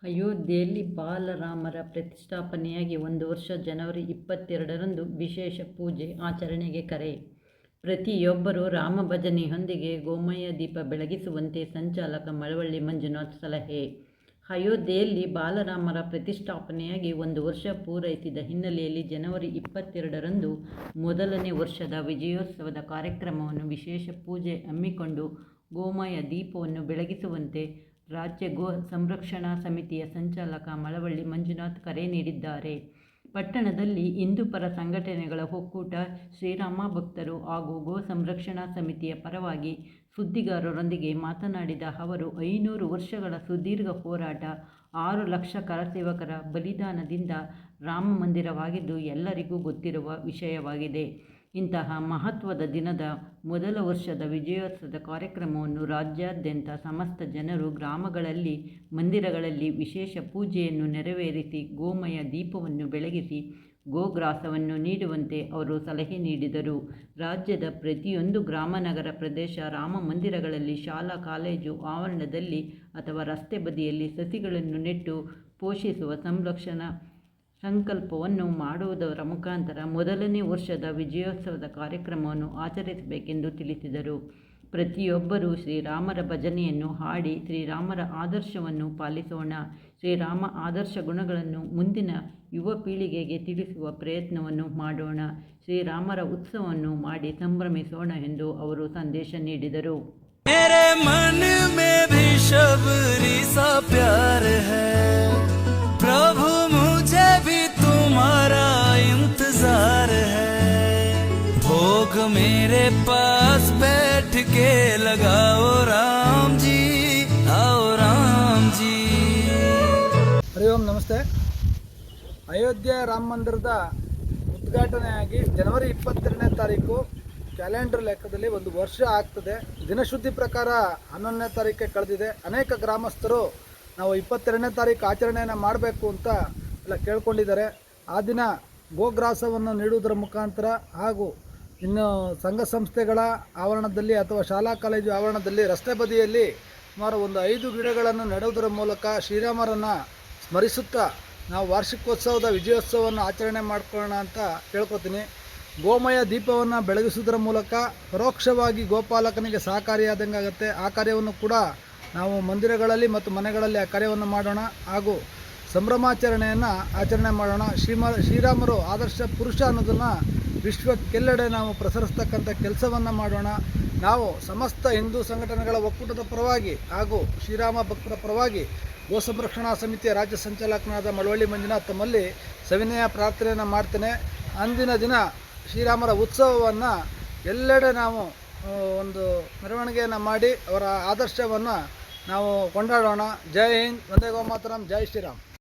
ಅಯೋಧ್ಯೆಯಲ್ಲಿ ಬಾಲರಾಮರ ಪ್ರತಿಷ್ಠಾಪನೆಯಾಗಿ 1 ವರ್ಷ. ಜನವರಿ 22ರಂದು ವಿಶೇಷ ಪೂಜೆ ಆಚರಣೆಗೆ ಕರೆ. ಪ್ರತಿಯೊಬ್ಬರೂ ರಾಮ ಭಜನೆಯೊಂದಿಗೆ ಗೋಮಯ ದೀಪ ಬೆಳಗಿಸುವಂತೆ ಸಂಚಾಲಕ ಮಳವಳ್ಳಿ ಮಂಜುನಾಥ್ ಸಲಹೆ. ಅಯೋಧ್ಯೆಯಲ್ಲಿ ಬಾಲರಾಮರ ಪ್ರತಿಷ್ಠಾಪನೆಯಾಗಿ 1 ವರ್ಷ ಪೂರೈಸಿದ ಹಿನ್ನೆಲೆಯಲ್ಲಿ ಜನವರಿ 22ರಂದು ಮೊದಲನೇ ವರ್ಷದ ವಿಜಯೋತ್ಸವದ ಕಾರ್ಯಕ್ರಮವನ್ನು ವಿಶೇಷ ಪೂಜೆ ಹಮ್ಮಿಕೊಂಡು ಗೋಮಯ ದೀಪವನ್ನು ಬೆಳಗಿಸುವಂತೆ ರಾಜ್ಯ ಗೋ ಸಂರಕ್ಷಣಾ ಸಮಿತಿಯ ಸಂಚಾಲಕ ಮಳವಳ್ಳಿ ಮಂಜುನಾಥ್ ಕರೆ ನೀಡಿದ್ದಾರೆ. ಪಟ್ಟಣದಲ್ಲಿ ಹಿಂದೂಪರ ಸಂಘಟನೆಗಳ ಒಕ್ಕೂಟ, ಶ್ರೀರಾಮ ಭಕ್ತರು ಹಾಗೂ ಗೋ ಸಂರಕ್ಷಣಾ ಸಮಿತಿಯ ಪರವಾಗಿ ಸುದ್ದಿಗಾರರೊಂದಿಗೆ ಮಾತನಾಡಿದ ಅವರು, 500 ವರ್ಷಗಳ ಸುದೀರ್ಘ ಹೋರಾಟ, 6 ಲಕ್ಷ ಕರಸೇವಕರ ಬಲಿದಾನದಿಂದ ರಾಮ ಮಂದಿರವಾಗಿದ್ದು ಎಲ್ಲರಿಗೂ ಗೊತ್ತಿರುವ ವಿಷಯವಾಗಿದೆ. ಇಂತಹ ಮಹತ್ವದ ದಿನದ ಮೊದಲ ವರ್ಷದ ವಿಜಯೋತ್ಸವದ ಕಾರ್ಯಕ್ರಮವನ್ನು ರಾಜ್ಯಾದ್ಯಂತ ಸಮಸ್ತ ಜನರು ಗ್ರಾಮಗಳಲ್ಲಿ, ಮಂದಿರಗಳಲ್ಲಿ ವಿಶೇಷ ಪೂಜೆಯನ್ನು ನೆರವೇರಿಸಿ ಗೋಮಯ ದೀಪವನ್ನು ಬೆಳಗಿಸಿ ಗೋಗ್ರಾಸವನ್ನು ನೀಡುವಂತೆ ಅವರು ಸಲಹೆ ನೀಡಿದರು. ರಾಜ್ಯದ ಪ್ರತಿಯೊಂದು ಗ್ರಾಮ, ನಗರ ಪ್ರದೇಶ, ರಾಮ ಮಂದಿರಗಳಲ್ಲಿ, ಶಾಲಾ ಕಾಲೇಜು ಆವರಣದಲ್ಲಿ ಅಥವಾ ರಸ್ತೆ ಬದಿಯಲ್ಲಿ ಸಸಿಗಳನ್ನು ನೆಟ್ಟು ಪೋಷಿಸುವ ಸಂರಕ್ಷಣಾ ಸಂಕಲ್ಪವನ್ನು ಮಾಡುವುದರ ಮುಖಾಂತರ ಮೊದಲನೇ ವರ್ಷದ ವಿಜಯೋತ್ಸವದ ಕಾರ್ಯಕ್ರಮವನ್ನು ಆಚರಿಸಬೇಕೆಂದು ತಿಳಿಸಿದರು. ಪ್ರತಿಯೊಬ್ಬರೂ ಶ್ರೀರಾಮರ ಭಜನೆಯನ್ನು ಹಾಡಿ ಶ್ರೀರಾಮರ ಆದರ್ಶವನ್ನು ಪಾಲಿಸೋಣ. ಶ್ರೀರಾಮ ಆದರ್ಶ ಗುಣಗಳನ್ನು ಮುಂದಿನ ಯುವ ಪೀಳಿಗೆಗೆ ತಿಳಿಸುವ ಪ್ರಯತ್ನವನ್ನು ಮಾಡೋಣ. ಶ್ರೀರಾಮರ ಉತ್ಸವವನ್ನು ಮಾಡಿ ಸಂಭ್ರಮಿಸೋಣ ಎಂದು ಅವರು ಸಂದೇಶ ನೀಡಿದರು. मेरे पास बैठ के लगाओ राम जी, आओ राम जी. ಹರಿ ಓಂ ನಮಸ್ತೆ. ಅಯೋಧ್ಯೆ ರಾಮ ಮಂದಿರದ ಉದ್ಘಾಟನೆಯಾಗಿ ಜನವರಿ 22ನೇ ತಾರೀಕು ಕ್ಯಾಲೆಂಡರ್ ಲೆಕ್ಕದಲ್ಲಿ 1 ವರ್ಷ ಆಗ್ತದೆ. ದಿನಶುದ್ಧಿ ಪ್ರಕಾರ 11ನೇ ತಾರೀಕೆ ಕಳೆದಿದೆ. ಅನೇಕ ಗ್ರಾಮಸ್ಥರು ನಾವು 22ನೇ ತಾರೀಕು ಆಚರಣೆಯನ್ನು ಮಾಡಬೇಕು ಅಂತ ಎಲ್ಲ ಕೇಳ್ಕೊಂಡಿದ್ದಾರೆ. ಆ ದಿನ ಗೋಗ್ರಾಸವನ್ನು ನೀಡುವುದರ ಮುಖಾಂತರ ಹಾಗೂ ಇನ್ನು ಸಂಘ ಸಂಸ್ಥೆಗಳ ಆವರಣದಲ್ಲಿ ಅಥವಾ ಶಾಲಾ ಕಾಲೇಜು ಆವರಣದಲ್ಲಿ ರಸ್ತೆ ಬದಿಯಲ್ಲಿ ಸುಮಾರು 5 ಗಿಡಗಳನ್ನು ನೆಡುವುದರ ಮೂಲಕ ಶ್ರೀರಾಮರನ್ನು ಸ್ಮರಿಸುತ್ತಾ ನಾವು ವಾರ್ಷಿಕೋತ್ಸವದ ವಿಜಯೋತ್ಸವವನ್ನು ಆಚರಣೆ ಮಾಡ್ಕೊಳ್ಳೋಣ ಅಂತ ಕೇಳ್ಕೊತೀನಿ. ಗೋಮಯ ದೀಪವನ್ನು ಬೆಳಗಿಸುವುದರ ಮೂಲಕ ಪರೋಕ್ಷವಾಗಿ ಗೋಪಾಲಕನಿಗೆ ಸಹಕಾರಿಯಾದಂಗೆ ಆಗುತ್ತೆ. ಆ ಕಾರ್ಯವನ್ನು ಕೂಡ ನಾವು ಮಂದಿರಗಳಲ್ಲಿ ಮತ್ತು ಮನೆಗಳಲ್ಲಿ ಆ ಕಾರ್ಯವನ್ನು ಮಾಡೋಣ ಹಾಗೂ ಸಂಭ್ರಮಾಚರಣೆಯನ್ನು ಆಚರಣೆ ಮಾಡೋಣ. ಶ್ರೀರಾಮರು ಆದರ್ಶ ಪುರುಷ ಅನ್ನೋದನ್ನು ವಿಶ್ವಕ್ಕೆಲ್ಲೆಡೆ ನಾವು ಪ್ರಸರಿಸ್ತಕ್ಕಂಥ ಕೆಲಸವನ್ನು ಮಾಡೋಣ. ನಾವು ಸಮಸ್ತ ಹಿಂದೂ ಸಂಘಟನೆಗಳ ಒಕ್ಕೂಟದ ಪರವಾಗಿ ಹಾಗೂ ಶ್ರೀರಾಮ ಭಕ್ತರ ಪರವಾಗಿ ಗೋ ಸಂರಕ್ಷಣಾ ಸಮಿತಿಯ ರಾಜ್ಯ ಸಂಚಾಲಕನಾದ ಮಳವಳ್ಳಿ ಮಂಜುನಾಥ್ ತಮ್ಮಲ್ಲಿ ಸವಿನಯ ಪ್ರಾರ್ಥನೆಯನ್ನು ಮಾಡ್ತೇನೆ. ಅಂದಿನ ದಿನ ಶ್ರೀರಾಮರ ಉತ್ಸವವನ್ನು ಎಲ್ಲೆಡೆ ನಾವು ಒಂದು ಮೆರವಣಿಗೆಯನ್ನು ಮಾಡಿ ಅವರ ಆದರ್ಶವನ್ನು ನಾವು ಕೊಂಡಾಡೋಣ. ಜೈ ಹಿಂದ್, ವಂದೇ ಗೋಮಾತರಂ, ಜೈ ಶ್ರೀರಾಮ್.